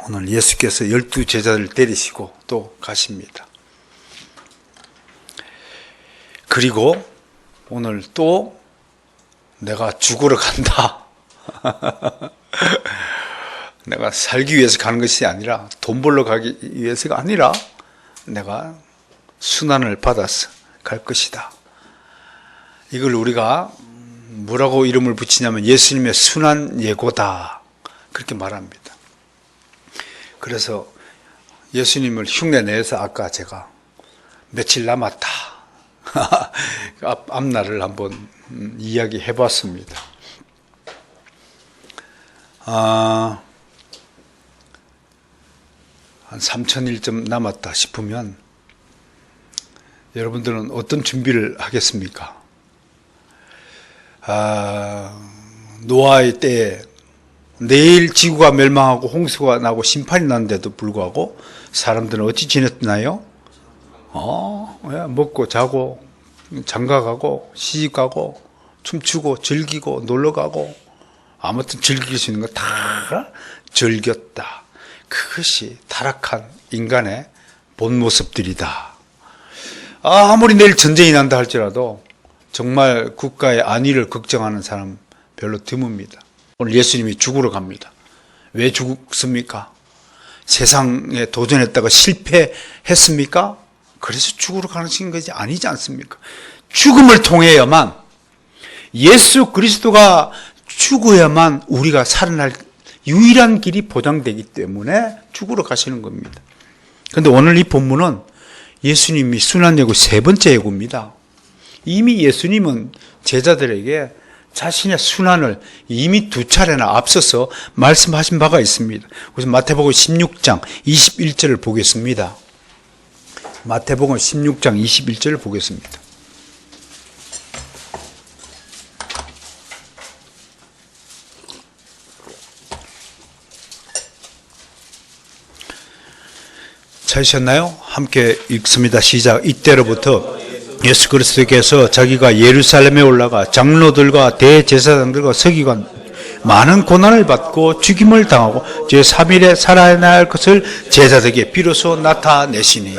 오늘 예수께서 12제자를 데리시고 또 가십니다. 그리고 오늘 또 내가 죽으러 간다. 내가 살기 위해서 가는 것이 아니라, 돈 벌러 가기 위해서가 아니라 내가 순환을 받아서 갈 것이다. 이걸 우리가 뭐라고 이름을 붙이냐면 예수님의 순환 예고다, 그렇게 말합니다. 그래서 예수님을 흉내내서 아까 제가 며칠 남았다 앞날을 한번 이야기해 봤습니다. 한 3000일쯤 남았다 싶으면 여러분들은 어떤 준비를 하겠습니까? 노아의 때에 내일 지구가 멸망하고 홍수가 나고 심판이 나는데도 불구하고 사람들은 어찌 지냈나요? 먹고 자고 장가가고 시집가고 춤추고 즐기고 놀러가고 아무튼 즐길 수 있는 거 다 즐겼다. 그것이 타락한 인간의 본 모습들이다. 아무리 내일 전쟁이 난다 할지라도 정말 국가의 안위를 걱정하는 사람 별로 드뭅니다. 오늘 예수님이 죽으러 갑니다. 왜 죽습니까? 세상에 도전했다가 실패했습니까? 그래서 죽으러 가는 것이 아니지 않습니까? 죽음을 통해야만, 예수 그리스도가 죽어야만 우리가 살아날 유일한 길이 보장되기 때문에 죽으러 가시는 겁니다. 그런데 오늘 이 본문은 예수님이 순환예고 세 번째 예고입니다. 이미 예수님은 제자들에게 자신의 순환을 이미 2차례나 앞서서 말씀하신 바가 있습니다. 그래서 마태복음 16장 21절을 보겠습니다. 마태복음 16장 21절을 보겠습니다. 찾으셨나요? 함께 읽습니다. 시작. 이때로부터 예수 그리스도께서 자기가 예루살렘에 올라가 장로들과 대제사장들과 서기관 많은 고난을 받고 죽임을 당하고 제3일에 살아날 것을 제자들에게 비로소 나타내시니.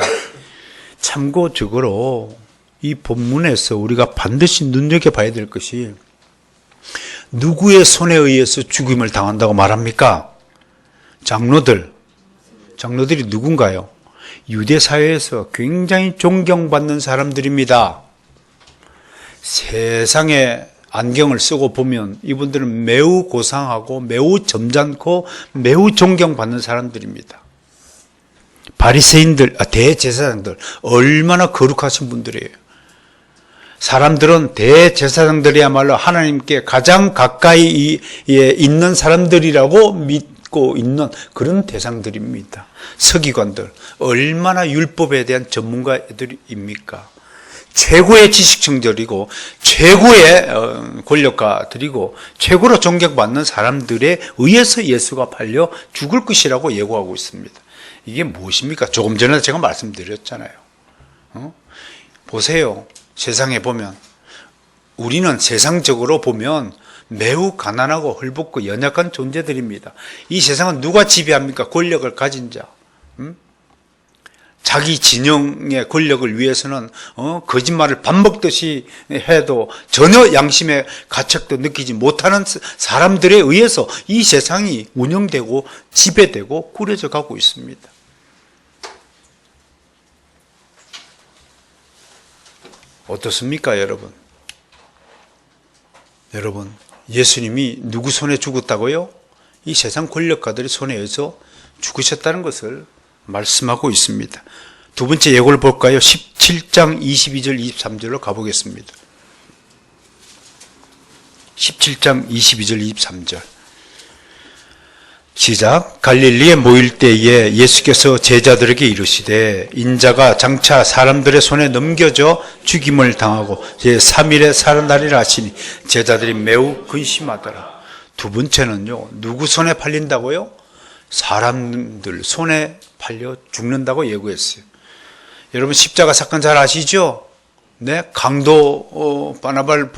참고적으로 이 본문에서 우리가 반드시 눈여겨봐야 될 것이, 누구의 손에 의해서 죽임을 당한다고 말합니까? 장로들이 누군가요? 유대 사회에서 굉장히 존경받는 사람들입니다. 세상에 안경을 쓰고 보면 이분들은 매우 고상하고 매우 점잖고 매우 존경받는 사람들입니다. 바리새인들, 대제사장들 얼마나 거룩하신 분들이에요. 사람들은 대제사장들이야말로 하나님께 가장 가까이 있는 사람들이라고 믿고 있는 그런 대상들입니다. 서기관들 얼마나 율법에 대한 전문가들입니까? 최고의 지식층들이고 최고의 권력가들이고 최고로 존경받는 사람들에 의해서 예수가 팔려 죽을 것이라고 예고하고 있습니다. 이게 무엇입니까? 조금 전에 제가 말씀드렸잖아요. 보세요. 세상에 보면, 우리는 세상적으로 보면 매우 가난하고 헐벗고 연약한 존재들입니다. 이 세상은 누가 지배합니까? 권력을 가진 자. 자기 진영의 권력을 위해서는 거짓말을 밥 먹듯이 해도 전혀 양심의 가책도 느끼지 못하는 사람들에 의해서 이 세상이 운영되고 지배되고 꾸려져 가고 있습니다. 어떻습니까, 여러분? 여러분, 예수님이 누구 손에 죽었다고요? 이 세상 권력가들의 손에 의해서 죽으셨다는 것을 말씀하고 있습니다. 두 번째 예고를 볼까요? 17장 22절 23절로 가보겠습니다. 17장 22절 23절 시작. 갈릴리에 모일 때에 예수께서 제자들에게 이르시되 인자가 장차 사람들의 손에 넘겨져 죽임을 당하고 제3일에 살아나리라 하시니 제자들이 매우 근심하더라. 두 번째는요, 누구 손에 팔린다고요? 사람들 손에 팔려 죽는다고 예고했어요. 여러분 십자가 사건 잘 아시죠? 네, 강도 바나바를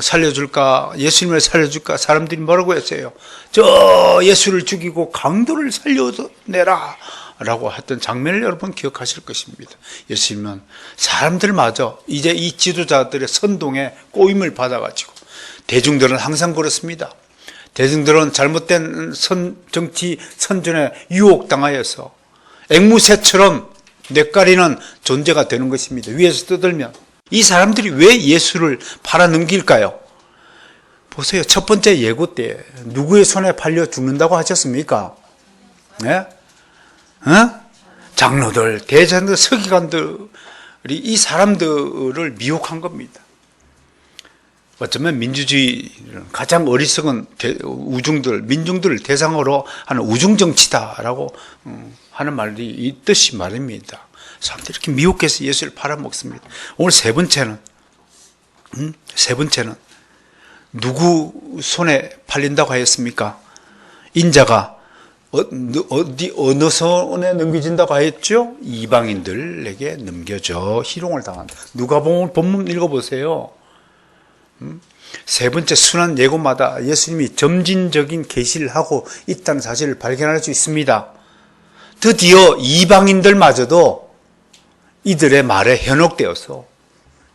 살려줄까? 예수님을 살려줄까? 사람들이 뭐라고 했어요? 저 예수를 죽이고 강도를 살려내라 라고 했던 장면을 여러분 기억하실 것입니다. 예수님은 사람들마저 이제 이 지도자들의 선동에 꼬임을 받아가지고, 대중들은 항상 그렇습니다. 대중들은 잘못된 정치 선전에 유혹당하여서 앵무새처럼 뇌까리는 존재가 되는 것입니다. 위에서 떠들면. 이 사람들이 왜 예수를 팔아넘길까요? 보세요. 첫 번째 예고 때 누구의 손에 팔려 죽는다고 하셨습니까? 네? 장로들, 대장들, 서기관들이 이 사람들을 미혹한 겁니다. 어쩌면 민주주의 가장 어리석은 민중들을 대상으로 하는 우중정치다라고 하는 말이 있듯이 말입니다. 사람들이 이렇게 미혹해서 예수를 팔아먹습니다. 오늘 세 번째는 누구 손에 팔린다고 하였습니까? 인자가 어느 손에 넘겨진다고 하였죠? 이방인들에게 넘겨져 희롱을 당한다. 누가복음 본문 읽어보세요. 세 번째 순환 예고마다 예수님이 점진적인 계시를 하고 있다는 사실을 발견할 수 있습니다. 드디어 이방인들마저도 이들의 말에 현혹되어서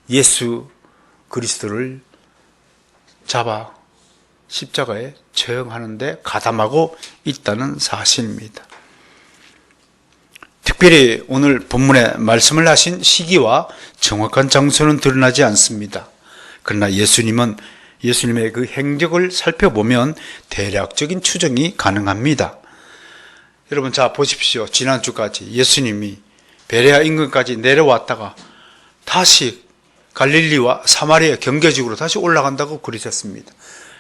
예수 그리스도를 잡아 십자가에 처형하는데 가담하고 있다는 사실입니다. 특별히 오늘 본문에 말씀을 하신 시기와 정확한 장소는 드러나지 않습니다. 그러나 예수님의 그 행적을 살펴보면 대략적인 추정이 가능합니다. 여러분, 자 보십시오. 지난주까지 예수님이 베레아 인근까지 내려왔다가 다시 갈릴리와 사마리아 경계지구로 다시 올라간다고 그러셨습니다.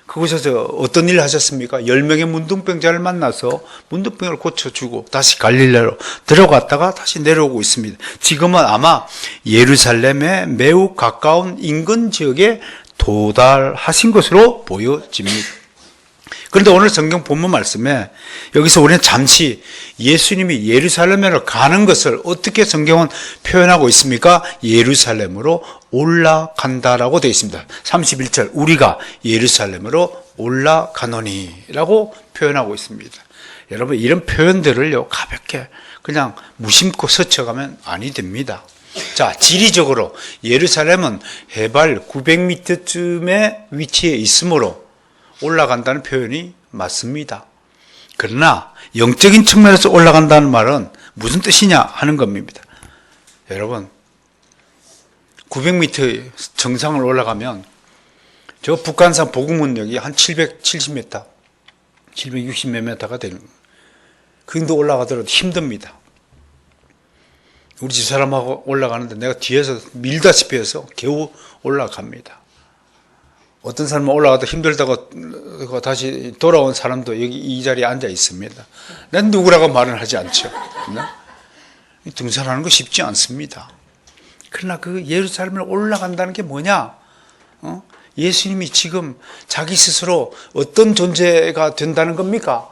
그곳에서 어떤 일을 하셨습니까? 10명의 문둥병자를 만나서 문둥병을 고쳐주고 다시 갈릴리로 들어갔다가 다시 내려오고 있습니다. 지금은 아마 예루살렘에 매우 가까운 인근 지역에 도달하신 것으로 보여집니다. 그런데 오늘 성경 본문 말씀에 여기서 우리는 잠시 예수님이 예루살렘으로 가는 것을 어떻게 성경은 표현하고 있습니까? 예루살렘으로 올라간다라고 되어 있습니다. 31절 우리가 예루살렘으로 올라가노니 라고 표현하고 있습니다. 여러분, 이런 표현들을요 가볍게 그냥 무심코 스쳐가면 아니 됩니다. 자, 지리적으로 예루살렘은 해발 900m쯤에 위치해 있으므로 올라간다는 표현이 맞습니다. 그러나 영적인 측면에서 올라간다는 말은 무슨 뜻이냐 하는 겁니다. 여러분, 900m 정상을 올라가면 저 북한산 보궁문역이 한 770m, 760몇 m가 되는 거예요. 그 정도 올라가더라도 힘듭니다. 우리 집사람하고 올라가는데 내가 뒤에서 밀다시피 해서 겨우 올라갑니다. 어떤 사람은 올라가다 힘들다고 다시 돌아온 사람도 여기 이 자리에 앉아 있습니다. 난 누구라고 말은 하지 않죠. 등산하는 거 쉽지 않습니다. 그러나 그 예루살렘을 올라간다는 게 뭐냐? 예수님이 지금 자기 스스로 어떤 존재가 된다는 겁니까?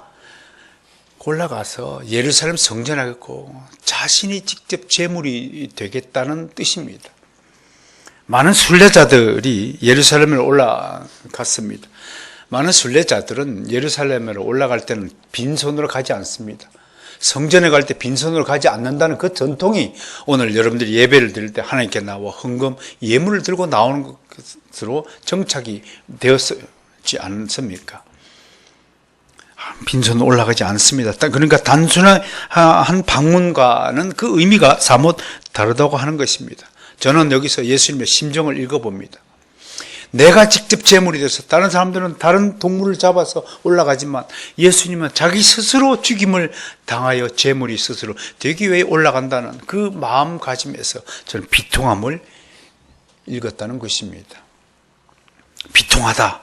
올라가서 예루살렘 성전하겠고 자신이 직접 제물이 되겠다는 뜻입니다. 많은 순례자들이 예루살렘으로 올라갔습니다. 많은 순례자들은 예루살렘으로 올라갈 때는 빈손으로 가지 않습니다. 성전에 갈 때 빈손으로 가지 않는다는 그 전통이 오늘 여러분들이 예배를 드릴 때 하나님께 나와 헌금, 예물을 들고 나오는 것으로 정착이 되었지 않습니까? 빈손으로 올라가지 않습니다. 그러니까 단순한 한 방문과는 그 의미가 사뭇 다르다고 하는 것입니다. 저는 여기서 예수님의 심정을 읽어봅니다. 내가 직접 제물이 돼서 다른 사람들은 다른 동물을 잡아서 올라가지만 예수님은 자기 스스로 죽임을 당하여 제물이 스스로 되기 위해 올라간다는 그 마음가짐에서 저는 비통함을 읽었다는 것입니다. 비통하다.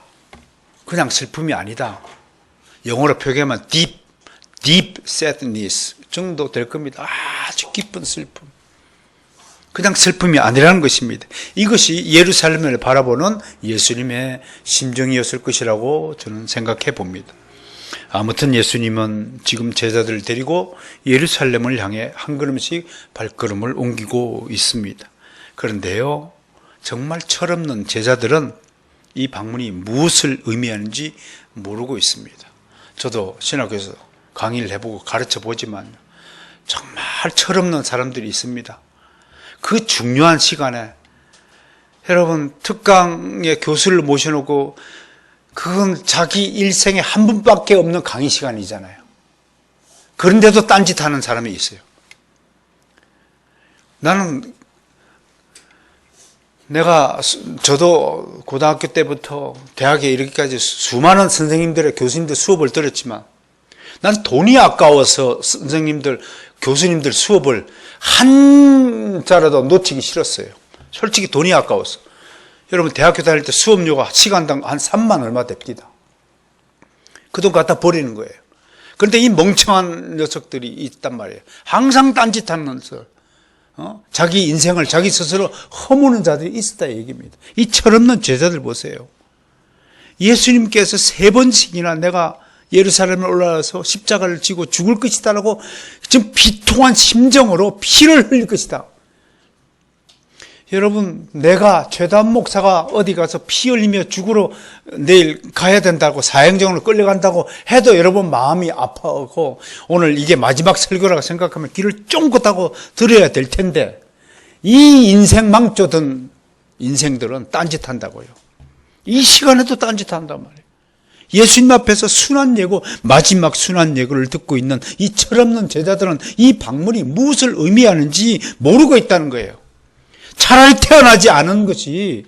그냥 슬픔이 아니다. 영어로 표기하면 deep sadness 정도 될 겁니다. 아주 깊은 슬픔. 그냥 슬픔이 아니라는 것입니다. 이것이 예루살렘을 바라보는 예수님의 심정이었을 것이라고 저는 생각해 봅니다. 아무튼 예수님은 지금 제자들을 데리고 예루살렘을 향해 한 걸음씩 발걸음을 옮기고 있습니다. 그런데요, 정말 철없는 제자들은 이 방문이 무엇을 의미하는지 모르고 있습니다. 저도 신학교에서 강의를 해보고 가르쳐 보지만 정말 철없는 사람들이 있습니다. 그 중요한 시간에 여러분 특강의 교수를 모셔놓고 그건 자기 일생에 한 번밖에 없는 강의 시간이잖아요. 그런데도 딴짓하는 사람이 있어요. 저도 고등학교 때부터 대학에 이르기까지 수많은 선생님들의 교수님들 수업을 들었지만 난 돈이 아까워서 선생님들, 교수님들 수업을 한자라도 놓치기 싫었어요. 솔직히 돈이 아까워서. 여러분 대학교 다닐 때 수업료가 시간당 한 3만 얼마 됩니다. 그 돈 갖다 버리는 거예요. 그런데 이 멍청한 녀석들이 있단 말이에요. 항상 딴짓하면서 자기 인생을 자기 스스로 허무는 자들이 있었다 얘기입니다. 이 철없는 제자들 보세요. 예수님께서 3번씩이나 내가 예루살렘에 올라가서 십자가를 지고 죽을 것이다라고 지금 비통한 심정으로 피를 흘릴 것이다. 여러분 내가 최다한 목사가 어디 가서 피 흘리며 죽으러 내일 가야 된다고 사형정으로 끌려간다고 해도 여러분 마음이 아파하고 오늘 이게 마지막 설교라고 생각하면 귀를 쫑긋하고 들어야 될 텐데 이 인생 망조던 인생들은 딴짓한다고요. 이 시간에도 딴짓한단 말이에요. 예수님 앞에서 순한 예고 마지막 순한 예고를 듣고 있는 이 철없는 제자들은 이 방문이 무엇을 의미하는지 모르고 있다는 거예요. 차라리 태어나지 않은 것이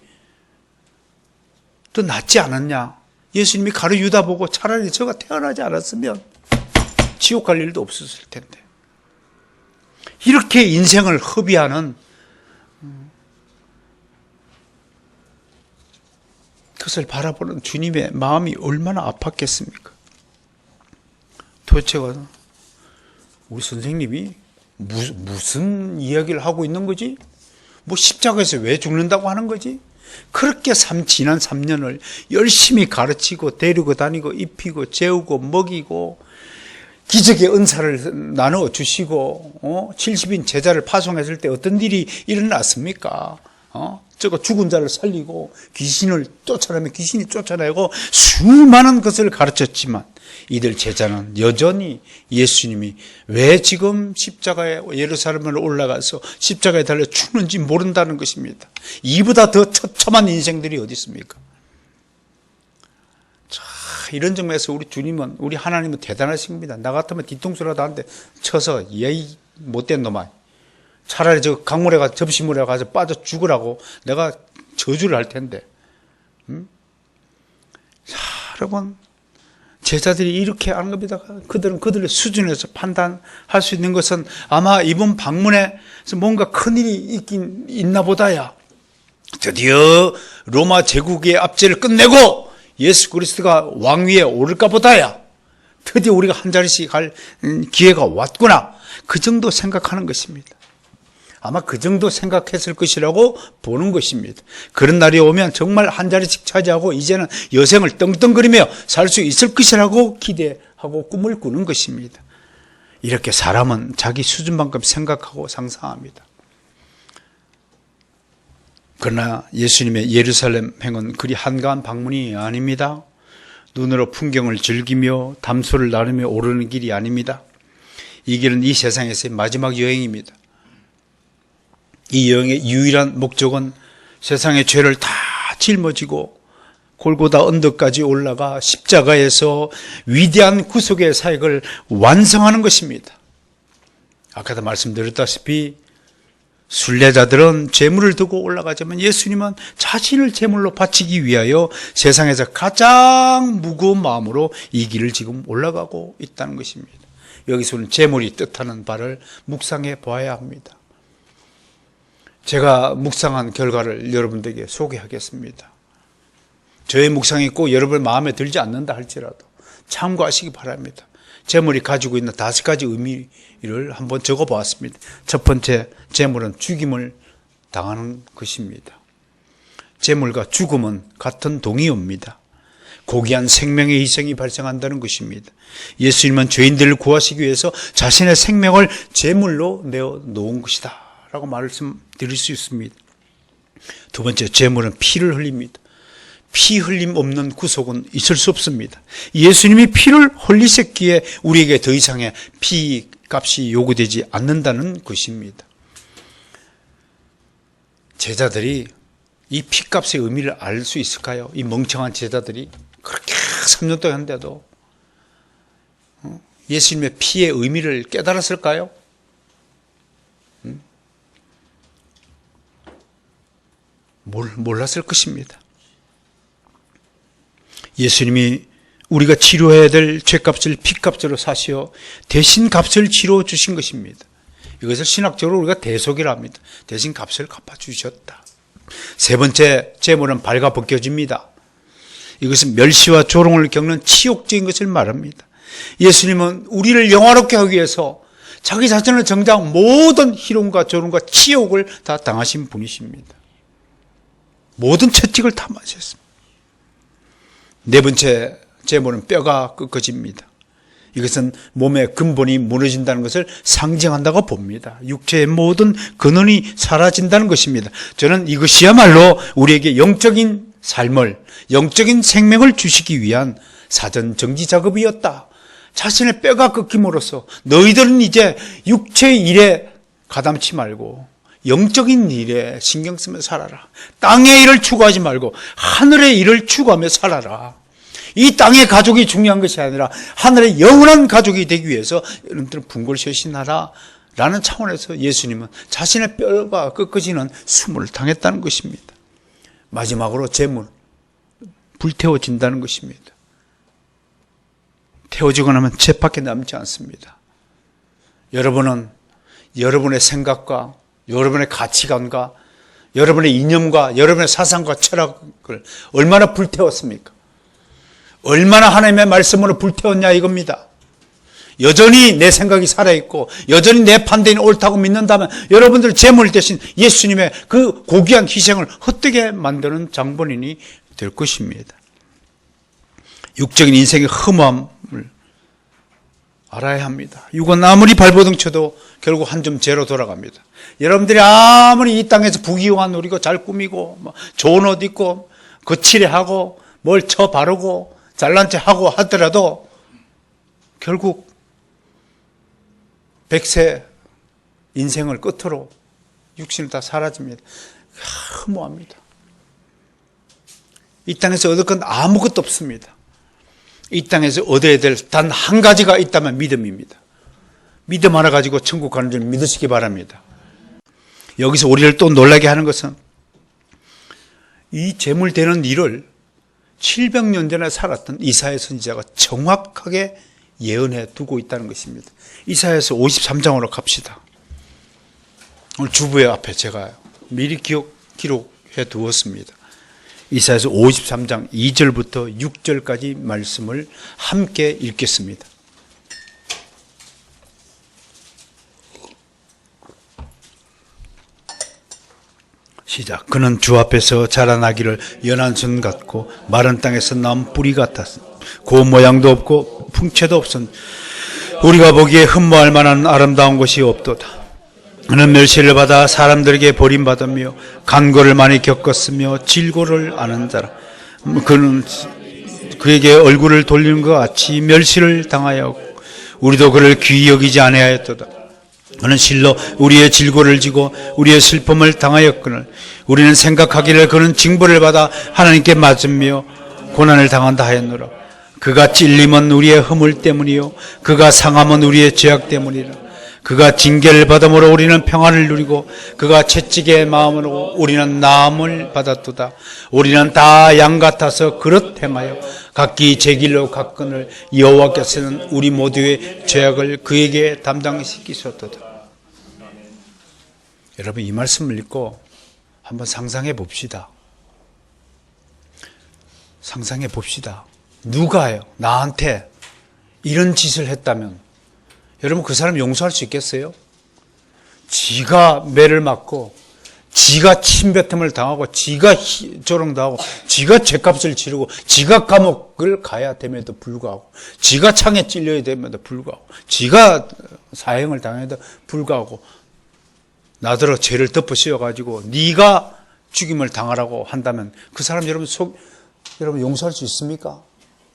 더 낫지 않았냐. 예수님이 가룟 유다 보고 차라리 저가 태어나지 않았으면 지옥 갈 일도 없었을 텐데. 이렇게 인생을 허비하는 그것을 바라보는 주님의 마음이 얼마나 아팠겠습니까? 도대체 우리 선생님이 무슨 이야기를 하고 있는 거지? 뭐 십자가에서 왜 죽는다고 하는 거지? 그렇게 지난 3년을 열심히 가르치고 데리고 다니고 입히고 재우고 먹이고 기적의 은사를 나누어 주시고 70인 제자를 파송했을 때 어떤 일이 일어났습니까? 저거 죽은 자를 살리고 귀신을 쫓아내면 귀신이 쫓아내고 수많은 것을 가르쳤지만 이들 제자는 여전히 예수님이 왜 지금 십자가에 예루살렘으로 올라가서 십자가에 달려 죽는지 모른다는 것입니다. 이보다 더 처참한 인생들이 어디 있습니까? 자, 이런 점에서 우리 주님은 우리 하나님은 대단하신 겁니다. 나 같으면 뒤통수라도 한 대 쳐서 예의 못된 놈아 차라리 저 강물에 가서 접시물에 가서 빠져 죽으라고 내가 저주를 할 텐데. 자, 여러분 제자들이 이렇게 하는 겁니다. 그들은 그들의 수준에서 판단할 수 있는 것은 아마 이번 방문에서 뭔가 큰일이 있긴 있나 보다야. 드디어 로마 제국의 압제를 끝내고 예수 그리스도가 왕위에 오를까 보다야. 드디어 우리가 한 자리씩 갈 기회가 왔구나. 그 정도 생각하는 것입니다. 아마 그 정도 생각했을 것이라고 보는 것입니다. 그런 날이 오면 정말 한 자리씩 차지하고 이제는 여생을 떵떵거리며 살 수 있을 것이라고 기대하고 꿈을 꾸는 것입니다. 이렇게 사람은 자기 수준만큼 생각하고 상상합니다. 그러나 예수님의 예루살렘 행은 그리 한가한 방문이 아닙니다. 눈으로 풍경을 즐기며 담소를 나누며 오르는 길이 아닙니다. 이 길은 이 세상에서의 마지막 여행입니다. 이 여행의 유일한 목적은 세상의 죄를 다 짊어지고 골고다 언덕까지 올라가 십자가에서 위대한 구속의 사역을 완성하는 것입니다. 아까도 말씀드렸다시피 순례자들은 제물을 두고 올라가지만 예수님은 자신을 제물로 바치기 위하여 세상에서 가장 무거운 마음으로 이 길을 지금 올라가고 있다는 것입니다. 여기서는 제물이 뜻하는 바를 묵상해 보아야 합니다. 제가 묵상한 결과를 여러분들에게 소개하겠습니다. 저의 묵상이 꼭 여러분 마음에 들지 않는다 할지라도 참고하시기 바랍니다. 제물이 가지고 있는 5가지 의미를 한번 적어보았습니다. 첫 번째, 제물은 죽임을 당하는 것입니다. 제물과 죽음은 같은 동의어입니다. 고귀한 생명의 희생이 발생한다는 것입니다. 예수님은 죄인들을 구하시기 위해서 자신의 생명을 제물로 내어 놓은 것이다 라고 말씀드릴 수 있습니다. 두 번째, 제물은 피를 흘립니다. 피 흘림 없는 구속은 있을 수 없습니다. 예수님이 피를 흘리셨기에 우리에게 더 이상의 피 값이 요구되지 않는다는 것입니다. 제자들이 이 피값의 의미를 알 수 있을까요? 이 멍청한 제자들이 그렇게 3년 동안 한데도 예수님의 피의 의미를 깨달았을까요? 몰랐을 것입니다. 예수님이 우리가 치료해야 될 죄값을 피값으로 사시어 대신 값을 치러 주신 것입니다. 이것을 신학적으로 우리가 대속이라 합니다. 대신 값을 갚아주셨다. 세 번째 제물은 발가 벗겨집니다. 이것은 멸시와 조롱을 겪는 치욕적인 것을 말합니다. 예수님은 우리를 영화롭게 하기 위해서 자기 자신을 정작 모든 희롱과 조롱과 치욕을 다 당하신 분이십니다. 모든 채찍을 다 맞으셨습니다. 네 번째 제물은 뼈가 꺾어집니다. 이것은 몸의 근본이 무너진다는 것을 상징한다고 봅니다. 육체의 모든 근원이 사라진다는 것입니다. 저는 이것이야말로 우리에게 영적인 삶을, 영적인 생명을 주시기 위한 사전 정지 작업이었다. 자신의 뼈가 꺾임으로써 너희들은 이제 육체의 일에 가담치 말고 영적인 일에 신경 쓰며 살아라. 땅의 일을 추구하지 말고 하늘의 일을 추구하며 살아라. 이 땅의 가족이 중요한 것이 아니라 하늘의 영원한 가족이 되기 위해서 여러분들은 분골쇄신하라 라는 차원에서 예수님은 자신의 뼈가 꺾어지는 숨을 당했다는 것입니다. 마지막으로 제물, 불태워진다는 것입니다. 태워지고 나면 죄밖에 남지 않습니다. 여러분은 여러분의 생각과 여러분의 가치관과 여러분의 이념과 여러분의 사상과 철학을 얼마나 불태웠습니까? 얼마나 하나님의 말씀으로 불태웠냐 이겁니다. 여전히 내 생각이 살아있고 여전히 내 판단이 옳다고 믿는다면 여러분들 제물 대신 예수님의 그 고귀한 희생을 헛되게 만드는 장본인이 될 것입니다. 육적인 인생의 허무함을 알아야 합니다. 육은 아무리 발버둥 쳐도 결국 한 점 제로 돌아갑니다. 여러분들이 아무리 이 땅에서 부귀영화 누리고 잘 꾸미고 좋은 옷 입고 거칠해하고 뭘 쳐 바르고 잘난 체 하고 하더라도 결국 100세 인생을 끝으로 육신은 다 사라집니다. 허무합니다. 이 땅에서 얻을 건 아무것도 없습니다. 이 땅에서 얻어야 될 단 한 가지가 있다면 믿음입니다. 믿음 하나 가지고 천국 가는 줄 믿으시기 바랍니다. 여기서 우리를 또 놀라게 하는 것은 이 재물 되는 일을 700년 전에 살았던 이사야 선지자가 정확하게 예언해 두고 있다는 것입니다. 이사야서 53장으로 갑시다. 오늘 주부의 앞에 제가 미리 기록해 두었습니다. 이사야서 53장 2절부터 6절까지 말씀을 함께 읽겠습니다. 시작. 그는 주 앞에서 자라나기를 연한 순 같고 마른 땅에서 난 뿌리 같았음. 고운 모양도 없고 풍채도 없음. 우리가 보기에 흠모할 만한 아름다운 것이 없도다. 그는 멸시를 받아 사람들에게 버림받으며 간고를 많이 겪었으며 질고를 아는 자라. 그는 그에게 얼굴을 돌리는 것 같이 멸시를 당하였고 우리도 그를 귀히 여기지 아니하였도다. 그는 실로 우리의 질고를 지고 우리의 슬픔을 당하였거늘 우리는 생각하기를 그는 징벌을 받아 하나님께 맞으며 고난을 당한다 하였노라. 그가 찔림은 우리의 허물 때문이요 그가 상함은 우리의 죄악 때문이라. 그가 징계를 받음으로 우리는 평안을 누리고 그가 채찍의 마음으로 우리는 나음을 받았도다. 우리는 다 양 같아서 그릇 행하여 각기 제 길로 갔거늘 여호와께서는 우리 모두의 죄악을 그에게 담당시키셨도다. 여러분 이 말씀을 읽고 한번 상상해 봅시다. 상상해 봅시다. 누가요? 나한테 이런 짓을 했다면 여러분 그 사람 용서할 수 있겠어요? 지가 매를 맞고 지가 침뱉음을 당하고 지가 조롱당하고 지가 죄값을 치르고 지가 감옥을 가야 됨에도 불구하고 지가 창에 찔려야 됨에도 불구하고 지가 사형을 당해도 불구하고 나더러 죄를 덮어 씌워가지고 네가 죽임을 당하라고 한다면 그 사람 여러분 여러분 용서할 수 있습니까?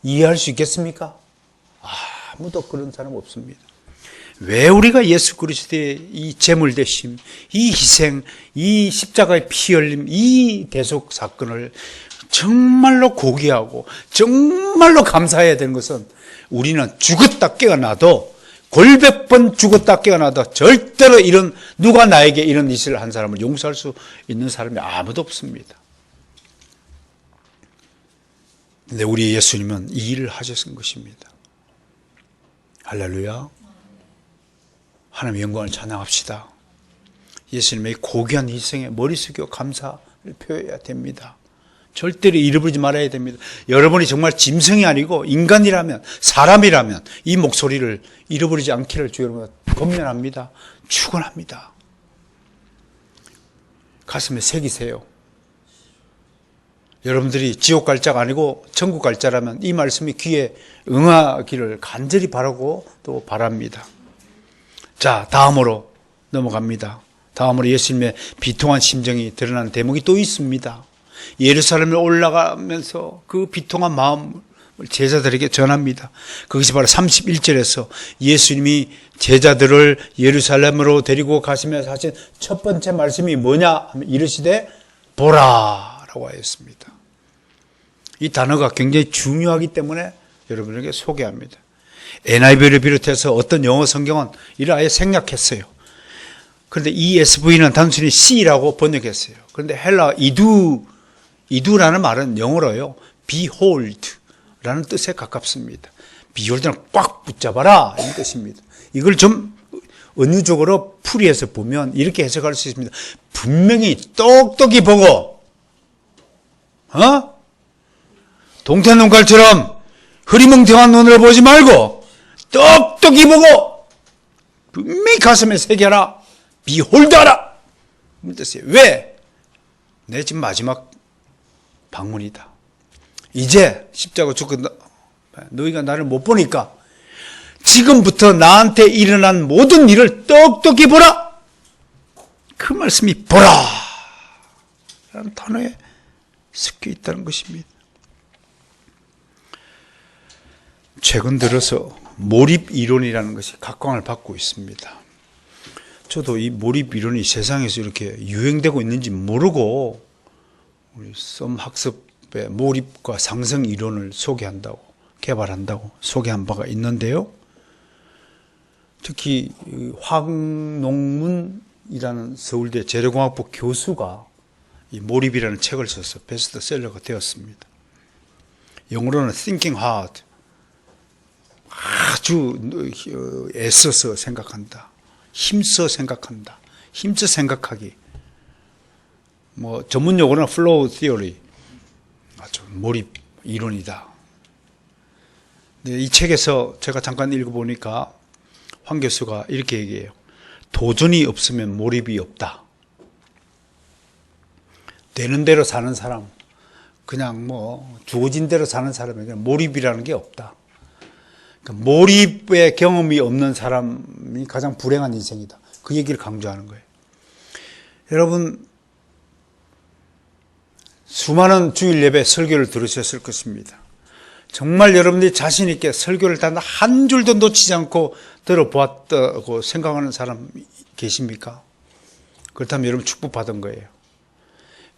이해할 수 있겠습니까? 아무도 그런 사람 없습니다. 왜 우리가 예수 그리스도의 이 제물 대심, 이 희생, 이 십자가의 피 흘림, 이 대속 사건을 정말로 고귀하고 정말로 감사해야 되는 것은 우리는 죽었다 깨어나도 골백 번 죽었다 깨어나도 절대로 누가 나에게 이런 짓을 한 사람을 용서할 수 있는 사람이 아무도 없습니다. 근데 우리 예수님은 이 일을 하셨은 것입니다. 할렐루야. 하나님의 영광을 찬양합시다. 예수님의 고귀한 희생에 머리 숙여 감사를 표해야 됩니다. 절대로 잃어버리지 말아야 됩니다. 여러분이 정말 짐승이 아니고 인간이라면, 사람이라면 이 목소리를 잃어버리지 않기를 주 여러분 권면합니다. 축원합니다. 가슴에 새기세요. 여러분들이 지옥 갈 자가 아니고 천국 갈 자라면 이 말씀이 귀에 응하기를 간절히 바라고 또 바랍니다. 자, 다음으로 넘어갑니다. 다음으로 예수님의 비통한 심정이 드러난 대목이 또 있습니다. 예루살렘에 올라가면서 그 비통한 마음을 제자들에게 전합니다. 그것이 바로 31절에서 예수님이 제자들을 예루살렘으로 데리고 가시면서 하신 첫 번째 말씀이 뭐냐 하면 이르시되 보라 라고 하였습니다. 이 단어가 굉장히 중요하기 때문에 여러분에게 소개합니다. NIV를 비롯해서 어떤 영어 성경은 이를 아예 생략했어요. 그런데 ESV는 단순히 see라고 번역했어요. 그런데 헬라 이두라는 말은 영어로요, behold라는 뜻에 가깝습니다. behold는 꽉 붙잡아라 이런 뜻입니다. 이걸 좀 은유적으로 풀이해서 보면 이렇게 해석할 수 있습니다. 분명히 똑똑히 보고, 동태눈깔처럼 흐리멍텅한 눈으로 보지 말고 똑똑히 보고 분명히 가슴에 새겨라. 비홀드하라. 무슨 뜻이에요? 왜? 내 지금 마지막 방문이다. 이제 십자가 죽고 너희가 나를 못 보니까 지금부터 나한테 일어난 모든 일을 똑똑히 보라. 그 말씀이 보라 라는 단어에 섞여 있다는 것입니다. 최근 들어서 몰입 이론이라는 것이 각광을 받고 있습니다. 저도 이 몰입 이론이 세상에서 이렇게 유행되고 있는지 모르고 우리 썸 학습의 몰입과 상승 이론을 소개한다고, 개발한다고 소개한 바가 있는데요. 특히 황농문이라는 서울대 재료공학부 교수가 이 몰입이라는 책을 써서 베스트셀러가 되었습니다. 영어로는 Thinking Hard, 아주 애써서 생각한다, 힘써 생각한다, 힘써 생각하기. 전문 용어는 Flow Theory, 아주 몰입 이론이다. 이 책에서 제가 잠깐 읽어보니까 황 교수가 이렇게 얘기해요. 도전이 없으면 몰입이 없다. 되는 대로 사는 사람, 그냥 주어진 대로 사는 사람에게는 몰입이라는 게 없다. 그러니까 몰입의 경험이 없는 사람이 가장 불행한 인생이다. 그 얘기를 강조하는 거예요. 여러분, 수많은 주일 예배 설교를 들으셨을 것입니다. 정말 여러분들이 자신 있게 설교를 단 한 줄도 놓치지 않고 들어보았다고 생각하는 사람 계십니까? 그렇다면 여러분 축복받은 거예요.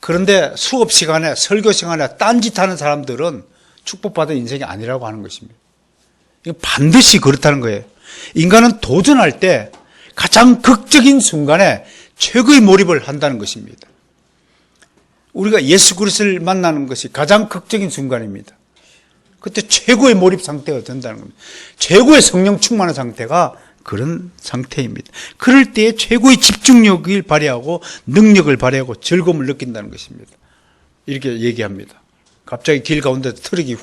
그런데 수업 시간에, 설교 시간에 딴짓하는 사람들은 축복받은 인생이 아니라고 하는 것입니다. 이건 반드시 그렇다는 거예요. 인간은 도전할 때 가장 극적인 순간에 최고의 몰입을 한다는 것입니다. 우리가 예수 그리스도를 만나는 것이 가장 극적인 순간입니다. 그때 최고의 몰입 상태가 된다는 겁니다. 최고의 성령 충만한 상태가 그런 상태입니다. 그럴 때에 최고의 집중력을 발휘하고 능력을 발휘하고 즐거움을 느낀다는 것입니다. 이렇게 얘기합니다. 갑자기 길 가운데 트럭이 확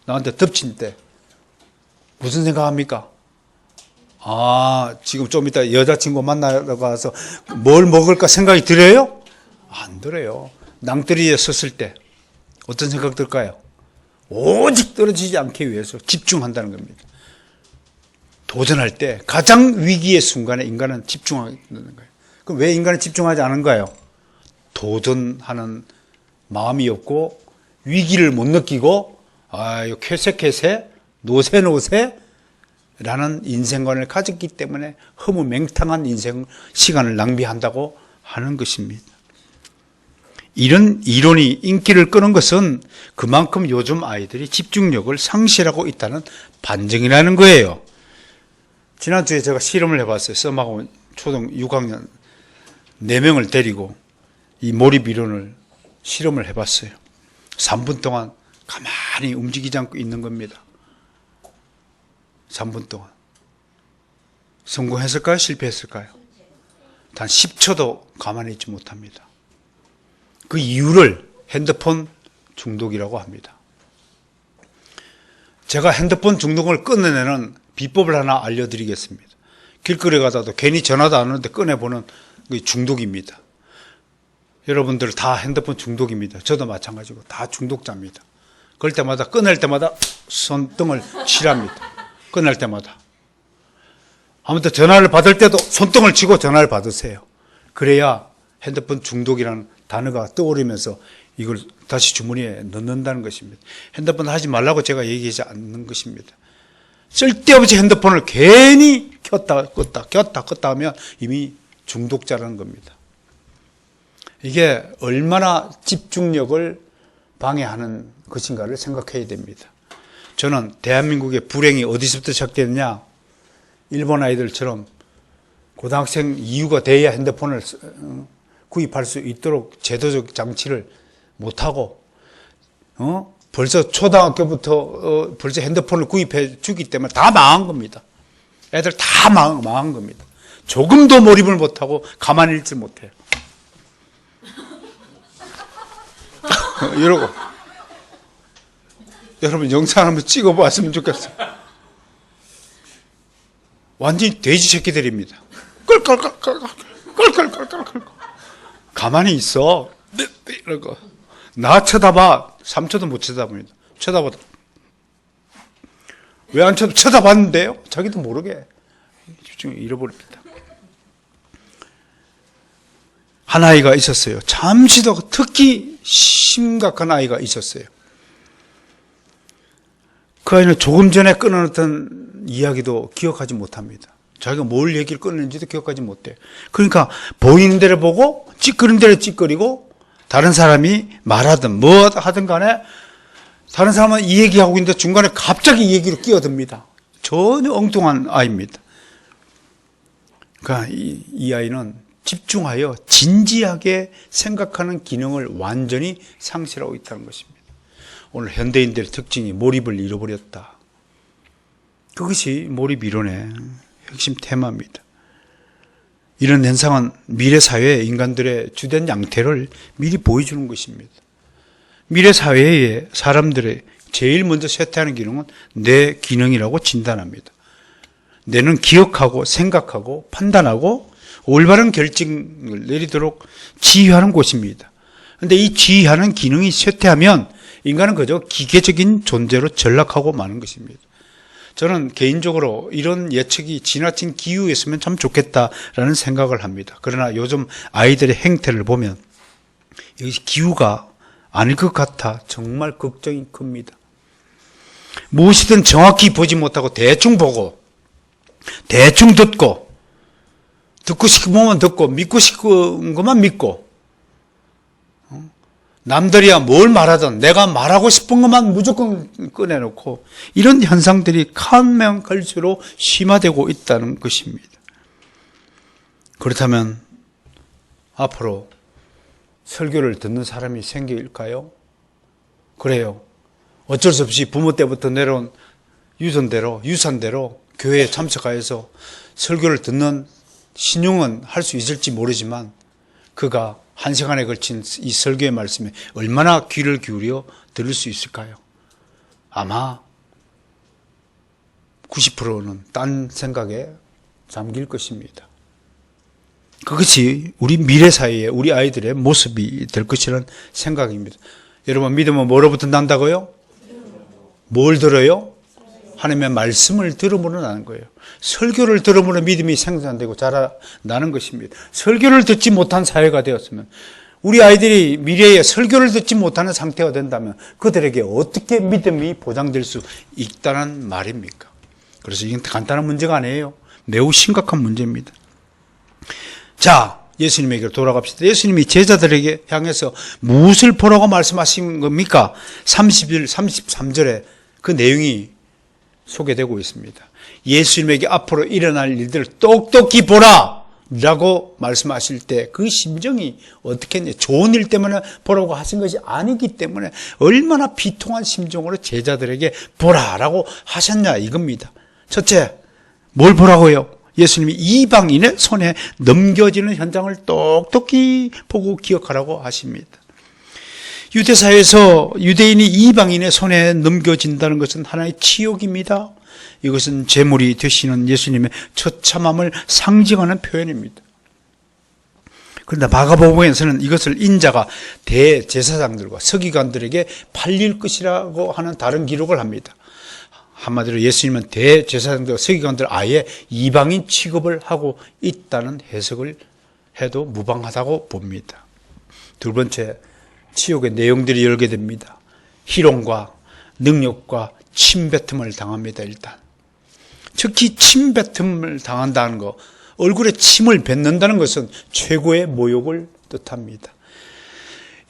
나한테 덮친 때 무슨 생각합니까? 지금 좀 이따 여자친구 만나러 가서 뭘 먹을까 생각이 들어요? 안 들어요. 낭떠러지에 섰을 때 어떤 생각 들까요? 오직 떨어지지 않기 위해서 집중한다는 겁니다. 도전할 때 가장 위기의 순간에 인간은 집중하게 되는 거예요. 그럼 왜 인간은 집중하지 않은가요? 도전하는 마음이 없고 위기를 못 느끼고 아유 쾌세쾌세 노세노세 라는 인생관을 가졌기 때문에 허무맹탕한 인생 시간을 낭비한다고 하는 것입니다. 이런 이론이 인기를 끄는 것은 그만큼 요즘 아이들이 집중력을 상실하고 있다는 반증이라는 거예요. 지난주에 제가 실험을 해봤어요. 썸하고 초등 6학년 4명을 데리고 이 몰입 이론을 실험을 해봤어요. 3분 동안 가만히 움직이지 않고 있는 겁니다. 3분 동안. 성공했을까요? 실패했을까요? 단 10초도 가만히 있지 못합니다. 그 이유를 핸드폰 중독이라고 합니다. 제가 핸드폰 중독을 끊어내는 비법을 하나 알려드리겠습니다. 길거리 가다도 괜히 전화도 안 오는데 꺼내보는 중독입니다. 여러분들 다 핸드폰 중독입니다. 저도 마찬가지고 다 중독자입니다. 그럴 때마다 꺼낼 때마다 손등을 칠합니다. 꺼낼 때마다. 아무튼 전화를 받을 때도 손등을 치고 전화를 받으세요. 그래야 핸드폰 중독이라는 단어가 떠오르면서 이걸 다시 주머니에 넣는다는 것입니다. 핸드폰 하지 말라고 제가 얘기하지 않는 것입니다. 쓸데없이 핸드폰을 괜히 켰다 껐다 하면 이미 중독자라는 겁니다. 이게 얼마나 집중력을 방해하는 것인가를 생각해야 됩니다. 저는 대한민국의 불행이 어디서부터 시작됐느냐, 일본 아이들처럼 고등학생 이후가 돼야 핸드폰을 구입할 수 있도록 제도적 장치를 못하고 벌써 초등학교부터 벌써 핸드폰을 구입해 주기 때문에 다 망한 겁니다. 애들 다 망한 겁니다. 조금도 몰입을 못하고 가만히 있지 못해요. 이러고 여러분 영상 한번 찍어봤으면 좋겠어요. 완전히 돼지 새끼들입니다. 끌끌끌끌끌끌끌끌끌 가만히 있어. 이러고 나 쳐다봐. 3초도 못 쳐다봅니다. 쳐다보다 왜 안 쳐다봤는데요? 자기도 모르게 집중을 잃어버립니다. 한 아이가 있었어요. 잠시도 특히 심각한 아이가 있었어요. 그 아이는 조금 전에 끊어놨던 이야기도 기억하지 못합니다. 자기가 뭘 얘기를 끊었는지도 기억하지 못해요. 그러니까 보이는 데를 보고 찌끄린 데를 찌끄리고 다른 사람이 말하든 뭐 하든 간에 다른 사람은 이 얘기하고 있는데 중간에 갑자기 이 얘기로 끼어듭니다. 전혀 엉뚱한 아이입니다. 그러니까 이 아이는 집중하여 진지하게 생각하는 기능을 완전히 상실하고 있다는 것입니다. 오늘 현대인들의 특징이 몰입을 잃어버렸다. 그것이 몰입 이론의 핵심 테마입니다. 이런 현상은 미래 사회의 인간들의 주된 양태를 미리 보여주는 것입니다. 미래 사회의 사람들의 제일 먼저 쇠퇴하는 기능은 뇌 기능이라고 진단합니다. 뇌는 기억하고 생각하고 판단하고 올바른 결정을 내리도록 지휘하는 곳입니다. 그런데 이 지휘하는 기능이 쇠퇴하면 인간은 그저 기계적인 존재로 전락하고 마는 것입니다. 저는 개인적으로 이런 예측이 지나친 기후였으면 참 좋겠다라는 생각을 합니다. 그러나 요즘 아이들의 행태를 보면 이것이 기후가 아닐 것 같아 정말 걱정이 큽니다. 무엇이든 정확히 보지 못하고 대충 보고 대충 듣고 싶으면 듣고 믿고 싶은 것만 믿고 남들이야 뭘 말하든 내가 말하고 싶은 것만 무조건 꺼내놓고 이런 현상들이 가면 갈수록 심화되고 있다는 것입니다. 그렇다면 앞으로 설교를 듣는 사람이 생길까요? 그래요. 어쩔 수 없이 부모 때부터 내려온 유산대로 교회에 참석하여서 설교를 듣는 신용은 할 수 있을지 모르지만 그가 한 시간에 걸친 이 설교의 말씀에 얼마나 귀를 기울여 들을 수 있을까요? 아마 90%는 딴 생각에 잠길 것입니다. 그것이 우리 미래 사회의 우리 아이들의 모습이 될 것이라는 생각입니다. 여러분 믿음은 뭐로부터 난다고요? 뭘 들어요? 하나님의 말씀을 들음으로 나는 거예요. 설교를 들음으로 믿음이 생산되고 자라나는 것입니다. 설교를 듣지 못한 사회가 되었으면 우리 아이들이 미래에 설교를 듣지 못하는 상태가 된다면 그들에게 어떻게 믿음이 보장될 수 있다는 말입니까? 그래서 이건 간단한 문제가 아니에요. 매우 심각한 문제입니다. 자, 예수님에게 돌아갑시다. 예수님이 제자들에게 향해서 무엇을 보라고 말씀하신 겁니까? 33절에 그 내용이 소개되고 있습니다. 예수님에게 앞으로 일어날 일들을 똑똑히 보라! 라고 말씀하실 때 그 심정이 어떻겠냐. 좋은 일 때문에 보라고 하신 것이 아니기 때문에 얼마나 비통한 심정으로 제자들에게 보라라고 하셨냐 이겁니다. 첫째, 뭘 보라고요? 예수님이 이방인의 손에 넘겨지는 현장을 똑똑히 보고 기억하라고 하십니다. 유대사에서 유대인이 이방인의 손에 넘겨진다는 것은 하나의 치욕입니다. 이것은 제물이 되시는 예수님의 처참함을 상징하는 표현입니다. 그런데 마가복음에서는 이것을 인자가 대제사장들과 서기관들에게 팔릴 것이라고 하는 다른 기록을 합니다. 한마디로 예수님은 대제사장들과 서기관들 아예 이방인 취급을 하고 있다는 해석을 해도 무방하다고 봅니다. 두 번째, 치욕의 내용들이 열게 됩니다. 희롱과 능욕과 침뱉음을 당합니다. 일단 특히 침뱉음을 당한다는 것, 얼굴에 침을 뱉는다는 것은 최고의 모욕을 뜻합니다.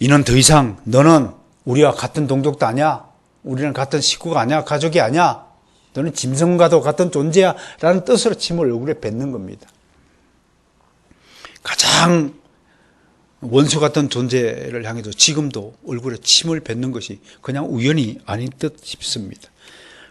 이는 더 이상 너는 우리와 같은 동족도 아니야, 우리는 같은 식구가 아니야, 가족이 아니야, 너는 짐승과도 같은 존재야 라는 뜻으로 침을 얼굴에 뱉는 겁니다. 가장 원수 같은 존재를 향해도 지금도 얼굴에 침을 뱉는 것이 그냥 우연이 아닌 듯 싶습니다.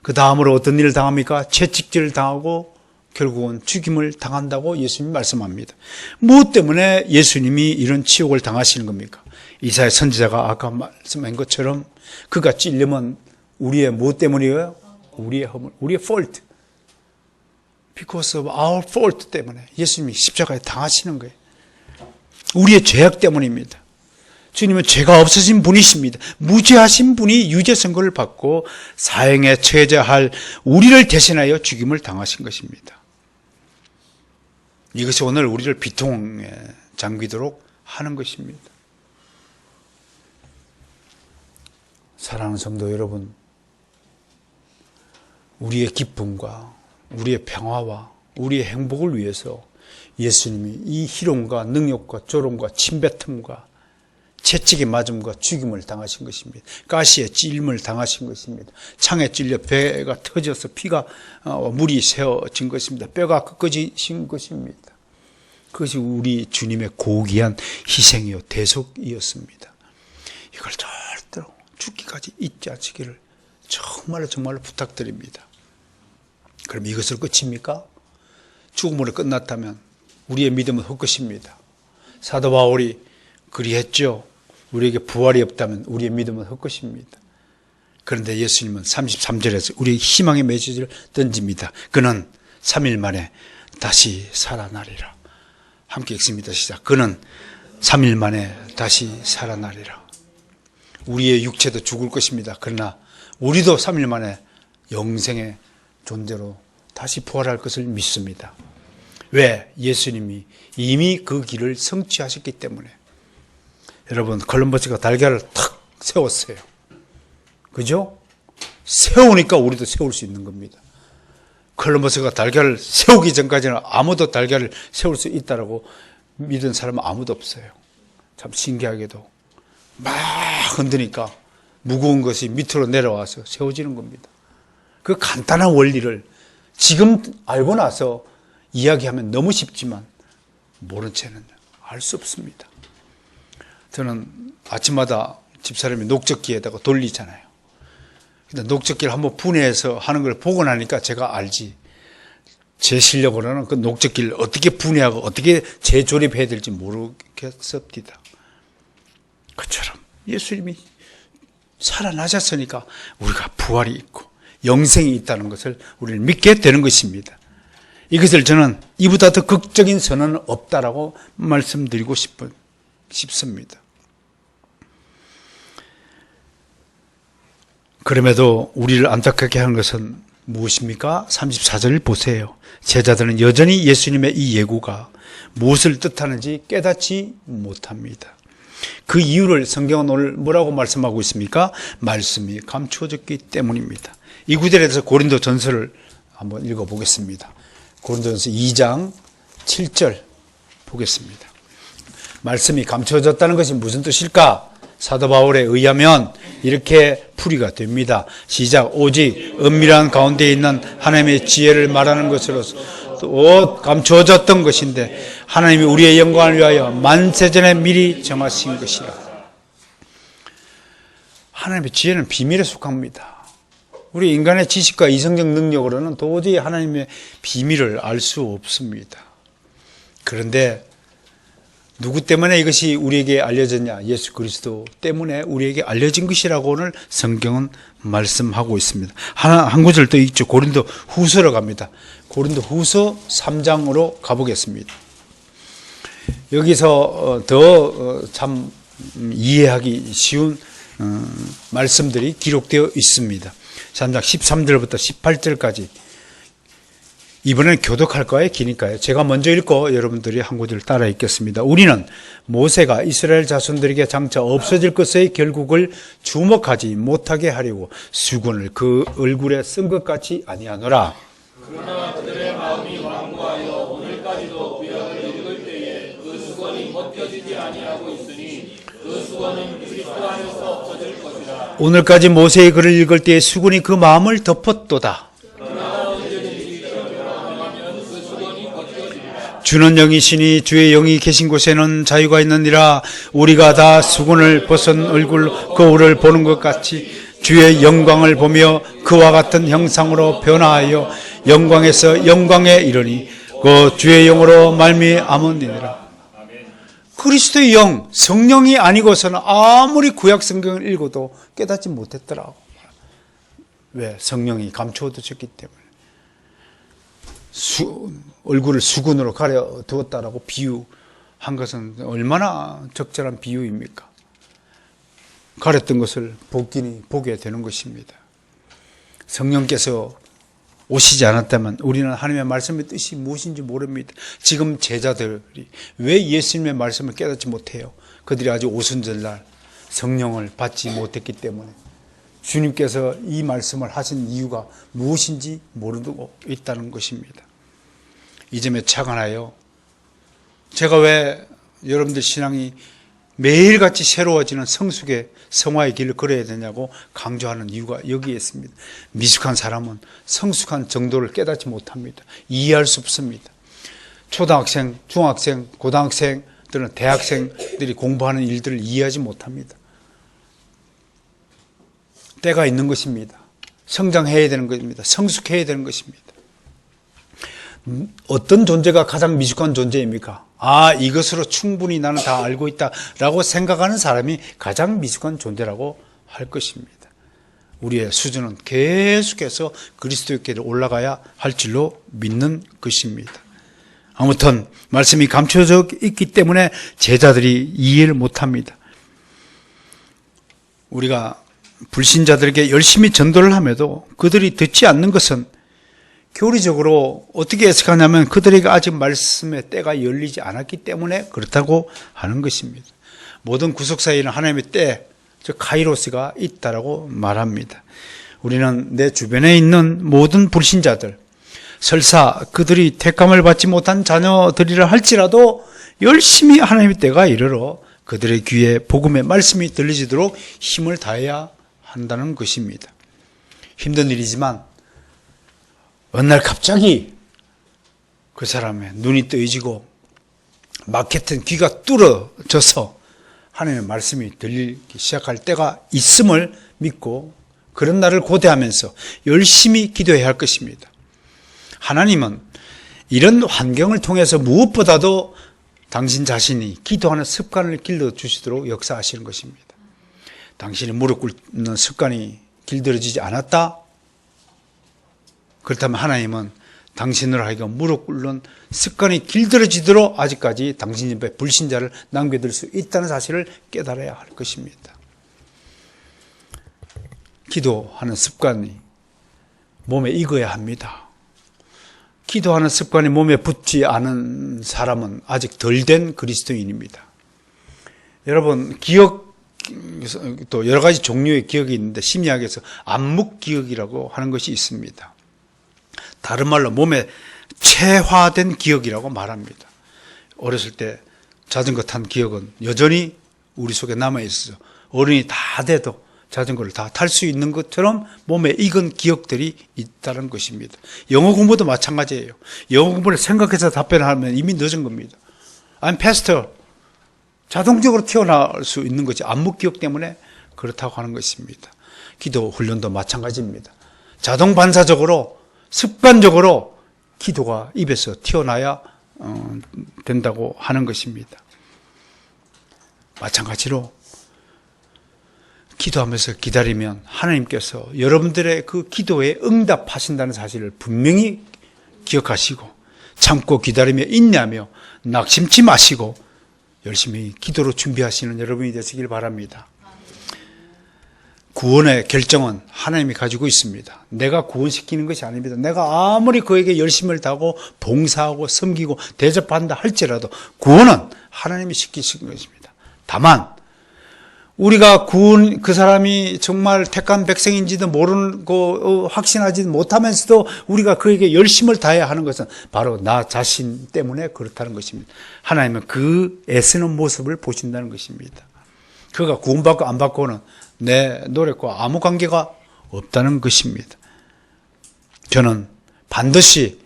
그 다음으로 어떤 일을 당합니까? 채찍질을 당하고 결국은 죽임을 당한다고 예수님이 말씀합니다. 무엇 때문에 예수님이 이런 치욕을 당하시는 겁니까? 이사야 선지자가 아까 말씀한 것처럼 그가 찔림은 우리의 무엇 때문이에요? 우리의 허물, 우리의 fault. Because of our fault 때문에 예수님이 십자가에 당하시는 거예요. 우리의 죄악 때문입니다. 주님은 죄가 없으신 분이십니다. 무죄하신 분이 유죄 선고를 받고 사형에 처해져야 할 우리를 대신하여 죽임을 당하신 것입니다. 이것이 오늘 우리를 비통에 잠기도록 하는 것입니다. 사랑하는 성도 여러분, 우리의 기쁨과 우리의 평화와 우리의 행복을 위해서 예수님이 이 희롱과 능욕과 조롱과 침뱉음과 채찍에 맞음과 죽임을 당하신 것입니다. 가시에 찔림을 당하신 것입니다. 창에 찔려 배가 터져서 피가 물이 새어진 것입니다. 뼈가 꺾어지신 것입니다. 그것이 우리 주님의 고귀한 희생이요 대속이었습니다. 이걸 절대로 죽기까지 잊지 않으시기를 정말로 부탁드립니다. 그럼 이것을 끝입니까? 죽음으로 끝났다면 우리의 믿음은 헛것입니다. 사도 바울이 그리했죠. 우리에게 부활이 없다면 우리의 믿음은 헛것입니다. 그런데 예수님은 33절에서 우리의 희망의 메시지를 던집니다. 그는 3일 만에 다시 살아나리라. 함께 읽습니다. 시작. 그는 3일 만에 다시 살아나리라. 우리의 육체도 죽을 것입니다. 그러나 우리도 3일 만에 영생의 존재로 다시 부활할 것을 믿습니다. 왜? 예수님이 이미 그 길을 성취하셨기 때문에. 여러분, 콜럼버스가 달걀을 탁 세웠어요. 그죠? 세우니까 우리도 세울 수 있는 겁니다. 콜럼버스가 달걀을 세우기 전까지는 아무도 달걀을 세울 수 있다고 믿은 사람은 아무도 없어요. 참 신기하게도 막 흔드니까 무거운 것이 밑으로 내려와서 세워지는 겁니다. 그 간단한 원리를 지금 알고 나서 이야기하면 너무 쉽지만 모른 채는 알 수 없습니다. 저는 아침마다 집사람이 녹적기에다가 돌리잖아요. 근데 녹적기를 한번 분해해서 하는 걸 보고 나니까 제가 알지. 제 실력으로는 그 녹적기를 어떻게 분해하고 어떻게 재조립해야 될지 모르겠습니다. 그처럼 예수님이 살아나셨으니까 우리가 부활이 있고 영생이 있다는 것을 우리는 믿게 되는 것입니다. 이것을 저는 이보다 더 극적인 선언은 없다라고 말씀드리고 싶습니다. 그럼에도 우리를 안타깝게 하는 것은 무엇입니까? 34절을 보세요. 제자들은 여전히 예수님의 이 예고가 무엇을 뜻하는지 깨닫지 못합니다. 그 이유를 성경은 오늘 뭐라고 말씀하고 있습니까? 말씀이 감추어졌기 때문입니다. 이 구절에 대해서 고린도 전서를 한번 읽어보겠습니다. 고린도전서 2장 7절 보겠습니다. 말씀이 감추어졌다는 것이 무슨 뜻일까? 사도 바울에 의하면 이렇게 풀이가 됩니다. 시작. 오직 은밀한 가운데 있는 하나님의 지혜를 말하는 것으로서 또 감추어졌던 것인데 하나님이 우리의 영광을 위하여 만세전에 미리 정하신 것이라. 하나님의 지혜는 비밀에 속합니다. 우리 인간의 지식과 이성적 능력으로는 도저히 하나님의 비밀을 알 수 없습니다. 그런데 누구 때문에 이것이 우리에게 알려졌냐? 예수 그리스도 때문에 우리에게 알려진 것이라고 오늘 성경은 말씀하고 있습니다. 한 구절 더 있죠. 고린도 후서로 갑니다. 고린도 후서 3장으로 가보겠습니다. 여기서 더 참 이해하기 쉬운 말씀들이 기록되어 있습니다. 3장 13절부터 18절까지. 이번엔 교독할까요? 기니까요? 제가 먼저 읽고 여러분들이 한 구절 따라 읽겠습니다. 우리는 모세가 이스라엘 자손들에게 장차 없어질 것의 결국을 주목하지 못하게 하려고 수건을 그 얼굴에 쓴 것 같이 아니하노라. 그러나 그들의 마음이 완고하여 오늘까지도 구약을 읽을 때에 그 수건이 벗겨지지 아니하고 있으니 그 수건은 그리스도 안에서 없어질 것이라. 오늘까지 모세의 글을 읽을 때에 수건이 그 마음을 덮었도다. 주는 영이시니 주의 영이 계신 곳에는 자유가 있느니라. 우리가 다 수건을 벗은 얼굴 거울을 보는 것 같이 주의 영광을 보며 그와 같은 형상으로 변화하여 영광에서 영광에 이르니 그 주의 영으로 말미암으니라. 그리스도의 영, 성령이 아니고서는 아무리 구약 성경을 읽어도 깨닫지 못했더라고. 왜? 성령이 감추어두셨기 때문에. 얼굴을 수건으로 가려 두었다라고 비유한 것은 얼마나 적절한 비유입니까? 가렸던 것을 보게 되는 것입니다. 성령께서 오시지 않았다면 우리는 하나님의 말씀의 뜻이 무엇인지 모릅니다. 지금 제자들이 왜 예수님의 말씀을 깨닫지 못해요? 그들이 아직 오순절날 성령을 받지 못했기 때문에 주님께서 이 말씀을 하신 이유가 무엇인지 모르고 있다는 것입니다. 이 점에 착안하여 제가 왜 여러분들 신앙이 매일같이 새로워지는 성숙의 성화의 길을 걸어야 되냐고 강조하는 이유가 여기에 있습니다. 미숙한 사람은 성숙한 정도를 깨닫지 못합니다. 이해할 수 없습니다. 초등학생, 중학생, 고등학생들은 대학생들이 공부하는 일들을 이해하지 못합니다. 때가 있는 것입니다. 성장해야 되는 것입니다. 성숙해야 되는 것입니다. 어떤 존재가 가장 미숙한 존재입니까? 이것으로 충분히 나는 다 알고 있다라고 생각하는 사람이 가장 미숙한 존재라고 할 것입니다. 우리의 수준은 계속해서 그리스도께로 올라가야 할 줄로 믿는 것입니다. 아무튼 말씀이 감춰져 있기 때문에 제자들이 이해를 못합니다. 우리가 불신자들에게 열심히 전도를 함에도 그들이 듣지 않는 것은 교리적으로 어떻게 해석하냐면 그들에게 아직 말씀의 때가 열리지 않았기 때문에 그렇다고 하는 것입니다. 모든 구속사에는 하나님의 때, 즉 카이로스가 있다라고 말합니다. 우리는 내 주변에 있는 모든 불신자들, 설사 그들이 택함을 받지 못한 자녀들이라 할지라도 열심히 하나님의 때가 이르러 그들의 귀에 복음의 말씀이 들리지도록 힘을 다해야 한다는 것입니다. 힘든 일이지만 어느 날 갑자기 그 사람의 눈이 뜨여지고 막혔던 귀가 뚫어져서 하나님의 말씀이 들리기 시작할 때가 있음을 믿고 그런 날을 고대하면서 열심히 기도해야 할 것입니다. 하나님은 이런 환경을 통해서 무엇보다도 당신 자신이 기도하는 습관을 길러주시도록 역사하시는 것입니다. 당신이 무릎 꿇는 습관이 길들여지지 않았다? 그렇다면 하나님은 당신으로 하여금 무릎 꿇는 습관이 길들여지도록 아직까지 당신 집에 불신자를 남겨둘 수 있다는 사실을 깨달아야 할 것입니다. 기도하는 습관이 몸에 익어야 합니다. 기도하는 습관이 몸에 붙지 않은 사람은 아직 덜 된 그리스도인입니다. 여러분, 기억, 또 여러 가지 종류의 기억이 있는데 심리학에서 암묵기억이라고 하는 것이 있습니다. 다른 말로 몸에 체화된 기억이라고 말합니다. 어렸을 때 자전거 탄 기억은 여전히 우리 속에 남아있어서 어른이 다 돼도 자전거를 다 탈 수 있는 것처럼 몸에 익은 기억들이 있다는 것입니다. 영어 공부도 마찬가지예요. 영어 공부를 생각해서 답변하면 이미 늦은 겁니다. I'm faster. 자동적으로 튀어나올 수 있는 것이 암묵기억 때문에 그렇다고 하는 것입니다. 기도 훈련도 마찬가지입니다. 자동 반사적으로 습관적으로 기도가 입에서 튀어나야 된다고 하는 것입니다. 마찬가지로 기도하면서 기다리면 하나님께서 여러분들의 그 기도에 응답하신다는 사실을 분명히 기억하시고 참고 기다리며 인내하며 낙심치 마시고 열심히 기도로 준비하시는 여러분이 되시길 바랍니다. 구원의 결정은 하나님이 가지고 있습니다. 내가 구원시키는 것이 아닙니다. 내가 아무리 그에게 열심을 다하고 봉사하고 섬기고 대접한다 할지라도 구원은 하나님이 시키신 것입니다. 다만 우리가 그 사람이 정말 택한 백성인지도 모르고 확신하지 못하면서도 우리가 그에게 열심을 다해야 하는 것은 바로 나 자신 때문에 그렇다는 것입니다. 하나님은 그 애쓰는 모습을 보신다는 것입니다. 그가 구원받고 안 받고는 내 노력과 아무 관계가 없다는 것입니다. 저는 반드시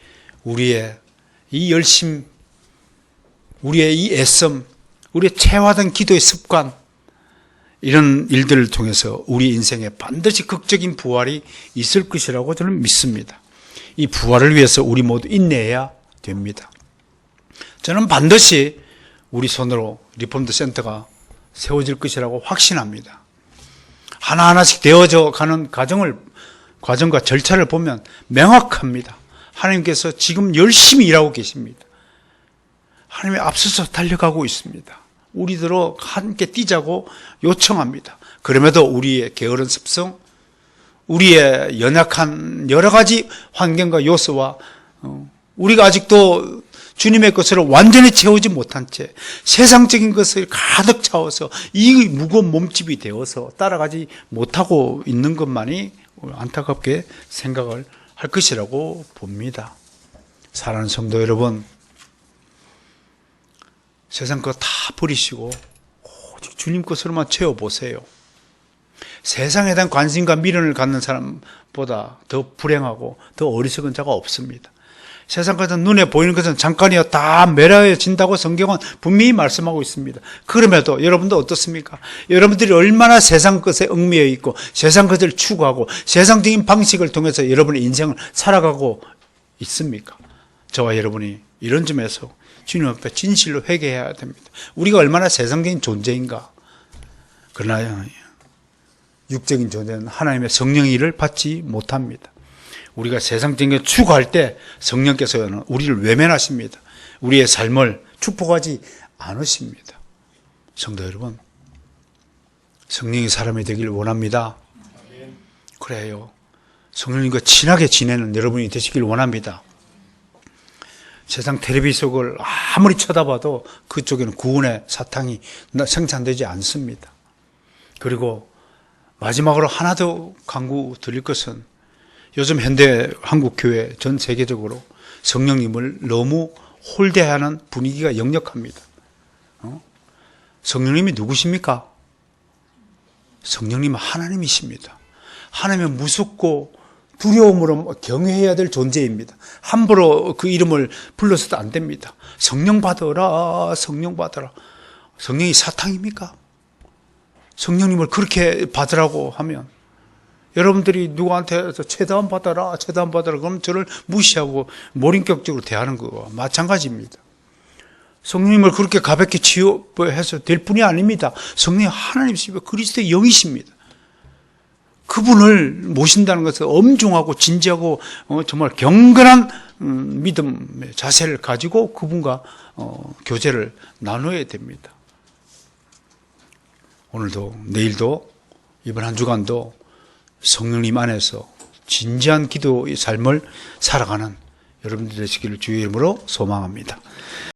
우리의 이 열심, 우리의 이 애씀, 우리의 체화된 기도의 습관, 이런 일들을 통해서 우리 인생에 반드시 극적인 부활이 있을 것이라고 저는 믿습니다. 이 부활을 위해서 우리 모두 인내해야 됩니다. 저는 반드시 우리 손으로 리폼드 센터가 세워질 것이라고 확신합니다. 하나하나씩 되어져 가는 과정과 절차를 보면 명확합니다. 하나님께서 지금 열심히 일하고 계십니다. 하나님이 앞서서 달려가고 있습니다. 우리들로 함께 뛰자고 요청합니다. 그럼에도 우리의 게으른 습성, 우리의 연약한 여러 가지 환경과 요소와 우리가 아직도 주님의 것으로 완전히 채우지 못한 채 세상적인 것을 가득 차워서 이 무거운 몸집이 되어서 따라가지 못하고 있는 것만이 안타깝게 생각을 할 것이라고 봅니다. 사랑하는 성도 여러분, 세상 거 다 버리시고 오직 주님 것으로만 채워보세요. 세상에 대한 관심과 미련을 갖는 사람보다 더 불행하고 더 어리석은 자가 없습니다. 세상 것은 눈에 보이는 것은 잠깐이야 다 멸하여진다고 성경은 분명히 말씀하고 있습니다. 그럼에도 여러분도 어떻습니까? 여러분들이 얼마나 세상 것에 얽매여 있고 세상 것을 추구하고 세상적인 방식을 통해서 여러분의 인생을 살아가고 있습니까? 저와 여러분이 이런 점에서 주님 앞에 진실로 회개해야 됩니다. 우리가 얼마나 세상적인 존재인가. 그러나 육적인 존재는 하나님의 성령의 일을 받지 못합니다. 우리가 세상적인 걸 추구할 때 성령께서는 우리를 외면하십니다. 우리의 삶을 축복하지 않으십니다. 성도 여러분, 성령의 사람이 되기를 원합니다. 그래요. 성령님과 친하게 지내는 여러분이 되시길 원합니다. 세상 텔레비 속을 아무리 쳐다봐도 그쪽에는 구원의 사탕이 생산되지 않습니다. 그리고 마지막으로 하나 더 강구 드릴 것은 요즘 현대 한국교회 전 세계적으로 성령님을 너무 홀대하는 분위기가 역력합니다. 성령님이 누구십니까? 성령님은 하나님이십니다. 하나님은 무섭고 두려움으로 경외해야 될 존재입니다. 함부로 그 이름을 불러서도 안 됩니다. 성령 받으라, 성령 받으라. 성령이 사탕입니까? 성령님을 그렇게 받으라고 하면 여러분들이 누구한테 최다원 받아라, 최다원 받아라 그러면 저를 무시하고 몰인격적으로 대하는 것과 마찬가지입니다. 성령님을 그렇게 가볍게 취급해서 될 뿐이 아닙니다. 성령이 하나님이시고 그리스도의 영이십니다. 그분을 모신다는 것은 엄중하고 진지하고 정말 경건한 믿음의 자세를 가지고 그분과 교제를 나눠야 됩니다. 오늘도 내일도 이번 한 주간도 성령님 안에서 진지한 기도의 삶을 살아가는 여러분들 되시기를 주의 이름으로 소망합니다.